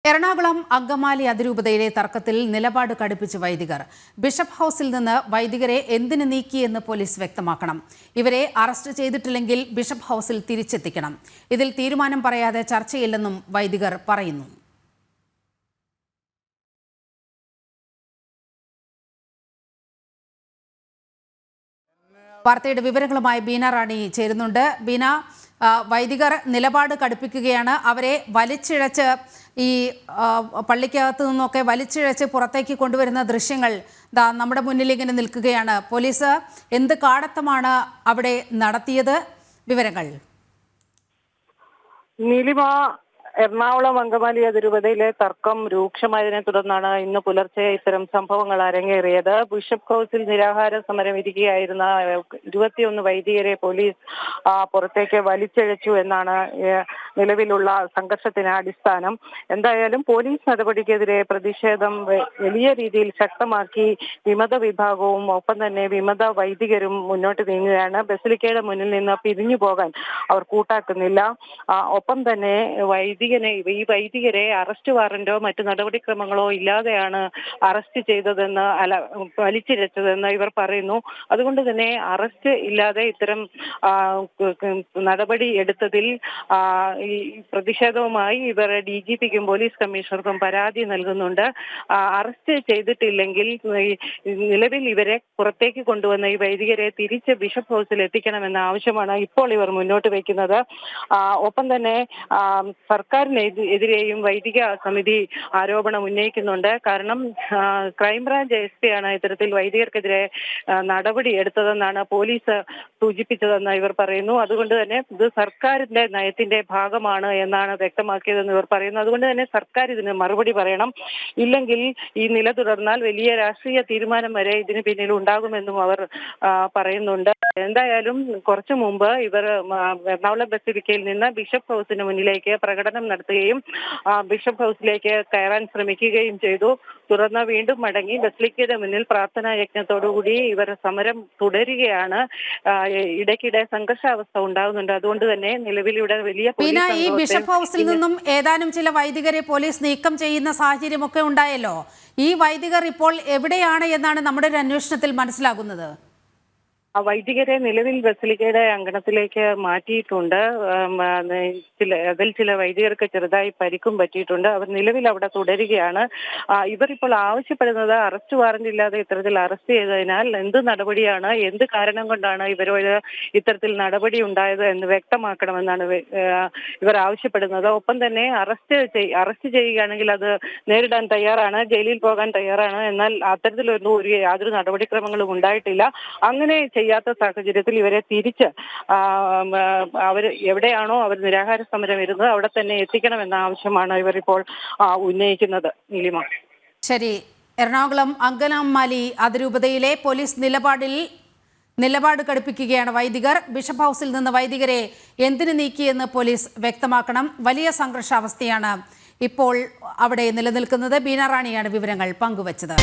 എറണാകുളം അങ്കമാലി അതിരൂപതയിലെ തർക്കത്തിൽ നിലപാട് കടുപ്പിച്ച് വൈദികർ. ബിഷപ്പ് ഹൌസിൽ നിന്ന് വൈദികരെ എന്തിനു നീക്കിയെന്ന് പോലീസ് വ്യക്തമാക്കണം. ഇവരെ അറസ്റ്റ് ചെയ്തിട്ടില്ലെങ്കിൽ ബിഷപ്പ് ഹൌസിൽ തിരിച്ചെത്തിക്കണം. ഇതിൽ തീരുമാനം പറയാതെ ചർച്ചയില്ലെന്നും വൈദികർ പറയുന്നു. വാർത്തയുടെ വിവരങ്ങളുമായി ബീന റാണി ചേരുന്നുണ്ട്. ബീന, വൈദികർ നിലപാട് കടുപ്പിക്കുകയാണ്. അവരെ വലിച്ചിഴച്ച് ഈ പള്ളിക്കകത്തു നിന്നൊക്കെ വലിച്ചിഴച്ച് പുറത്തേക്ക് കൊണ്ടുവരുന്ന ദൃശ്യങ്ങൾ നമ്മുടെ മുന്നിൽ ഇങ്ങനെ നിൽക്കുകയാണ്. പോലീസ് എന്ത് കാടത്തമാണ് അവിടെ നടത്തിയത്? വിവരങ്ങൾ. നീലിമ, എറണാകുളം അങ്കമാലി അതിരൂപതയിലെ തർക്കം രൂക്ഷമായതിനെ തുടർന്നാണ് ഇന്ന് പുലർച്ചെ ഇത്തരം സംഭവങ്ങൾ അരങ്ങേറിയത്. ബിഷപ്പ് ഹൌസിൽ നിരാഹാര സമരം ഇരിക്കുകയായിരുന്ന 21 വൈദികരെ പോലീസ് പുറത്തേക്ക് വലിച്ചിഴച്ചു എന്നാണ് നിലവിലുള്ള സംഘർഷത്തിന് അടിസ്ഥാനം. എന്തായാലും പോലീസ് നടപടിക്കെതിരെ പ്രതിഷേധം വലിയ രീതിയിൽ ശക്തമാക്കി വിമത വിഭാഗവും ഒപ്പം തന്നെ വിമത വൈദികരും മുന്നോട്ട് നീങ്ങുകയാണ്. ബസിലിക്കയുടെ മുന്നിൽ നിന്ന് പിരിഞ്ഞു പോകാൻ അവർ കൂട്ടാക്കുന്നില്ല. ഒപ്പം തന്നെ ഈ വൈദികരെ അറസ്റ്റ് വാറന്റോ മറ്റു നടപടിക്രമങ്ങളോ ഇല്ലാതെയാണ് അറസ്റ്റ് ചെയ്തതെന്ന് വലിച്ചിഴച്ചതെന്ന് ഇവർ പറയുന്നു. അതുകൊണ്ട് തന്നെ അറസ്റ്റ് ഇല്ലാതെ ഇത്തരം നടപടി എടുത്തതിൽ ഈ പ്രതിഷേധവുമായി ഇവർ DGPക്കും പോലീസ് കമ്മീഷണർക്കും പരാതി നൽകുന്നുണ്ട്. അറസ്റ്റ് ചെയ്തിട്ടില്ലെങ്കിൽ നിലവിൽ ഇവരെ പുറത്തേക്ക് കൊണ്ടുവന്ന ഈ വൈദികരെ തിരിച്ച് ബിഷപ്പ് ഹൗസിൽ എത്തിക്കണമെന്ന ആവശ്യമാണ് ഇപ്പോൾ ഇവർ മുന്നോട്ട് വയ്ക്കുന്നത്. ഒപ്പം തന്നെ സർക്കാരിനെതിരെയും വൈദിക സമിതി ആരോപണം ഉന്നയിക്കുന്നുണ്ട്. കാരണം ക്രൈംബ്രാഞ്ച് SP ആണ് ഇത്തരത്തിൽ വൈദികർക്കെതിരെ നടപടി എടുത്തതെന്നാണ് പോലീസ് സൂചിപ്പിച്ചതെന്ന് ഇവർ പറയുന്നു. അതുകൊണ്ട് തന്നെ ഇത് സർക്കാരിന്റെ നയത്തിന്റെ ഭാഗമാണ് എന്നാണ് വ്യക്തമാക്കിയതെന്ന് ഇവർ പറയുന്നു. അതുകൊണ്ട് തന്നെ സർക്കാർ ഇതിന് മറുപടി പറയണം. ഇല്ലെങ്കിൽ ഈ നില തുടർന്നാൽ വലിയ രാഷ്ട്രീയ തീരുമാനം വരെ ഇതിന് പിന്നിൽ ഉണ്ടാകുമെന്നും അവർ പറയുന്നുണ്ട്. എന്തായാലും കുറച്ചു മുമ്പ് ഇവർ എറണാകുളം ബസിലിക്കയിൽ നിന്ന് ബിഷപ്പ് ഹൗസിന് മുന്നിലേക്ക് പ്രകടനം നടത്തുകയും ബിഷപ്പ് ഹൗസിലേക്ക് കയറാൻ ശ്രമിക്കുകയും ചെയ്തു. തുടർന്ന് വീണ്ടും മടങ്ങി ബസിലിക്കയുടെ മുന്നിൽ പ്രാർത്ഥനാ യജ്ഞത്തോടുകൂടി ഇവർ സമരം തുടരുകയാണ്. ഇടയ്ക്കിടെ സംഘർഷാവസ്ഥ ഉണ്ടാകുന്നുണ്ട്. അതുകൊണ്ട് തന്നെ നിലവിലിവിടെ വലിയ ഈ ബിഷപ്പ് ഹൗസിൽ നിന്നും ഏതാനും ചില വൈദികരെ പോലീസ് നീക്കം ചെയ്യുന്ന സാഹചര്യമൊക്കെ ഉണ്ടായല്ലോ. ഈ വൈദികർ ഇപ്പോൾ എവിടെയാണ് എന്നാണ് നമ്മുടെ ഒരു അന്വേഷണത്തിൽ മനസ്സിലാകുന്നത്? വൈദികരെ നിലവിൽ ബസിലിക്കയുടെ അങ്കണത്തിലേക്ക് മാറ്റിയിട്ടുണ്ട്. അതിൽ ചില വൈദികർക്ക് ചെറുതായി പരിക്കും പറ്റിയിട്ടുണ്ട്. അവർ നിലവിൽ അവിടെ തുടരുകയാണ്. ഇവരിപ്പോൾ ആവശ്യപ്പെടുന്നത് അറസ്റ്റ് വാറന്റ് ഇല്ലാതെ ഇത്തരത്തിൽ അറസ്റ്റ് ചെയ്തതിനാൽ എന്ത് നടപടിയാണ്, എന്ത് കാരണം കൊണ്ടാണ് ഇവരോട് ഇത്തരത്തിൽ നടപടി ഉണ്ടായത് എന്ന് വ്യക്തമാക്കണമെന്നാണ് ഇവർ ആവശ്യപ്പെടുന്നത്. ഒപ്പം തന്നെ അറസ്റ്റ് ചെയ്യുകയാണെങ്കിൽ അത് നേരിടാൻ തയ്യാറാണ്, ജയിലിൽ പോകാൻ തയ്യാറാണ്. എന്നാൽ അത്തരത്തിലൊന്നും യാതൊരു നടപടിക്രമങ്ങളും ഉണ്ടായിട്ടില്ല. അങ്ങനെ ചെയ്യാത്ത സാഹചര്യത്തിൽ ഇവരെ തിരിച്ച് അവർ എവിടെയാണോ അവർ നിരാഹാര സമരം ഇരുന്നത് അവിടെ തന്നെ എത്തിക്കണമെന്ന ആവശ്യമാണ് ഇവർ ഇപ്പോൾ ഉന്നയിക്കുന്നത്. നീലിമ, ശരി. എറണാകുളം അങ്കമാലി അതിരൂപതയിലെ പോലീസ് നിലപാട് കടുപ്പിക്കുകയാണ് വൈദികർ. ബിഷപ്പ് ഹൗസിൽ നിന്ന് വൈദികരെ എന്തിനു നീക്കിയെന്ന് പോലീസ് വ്യക്തമാക്കണം. വലിയ സംഘർഷാവസ്ഥയാണ് ഇപ്പോൾ അവിടെ നിലനിൽക്കുന്നത്. ബീന റാണിയാണ് വിവരങ്ങൾ പങ്കുവച്ചത്.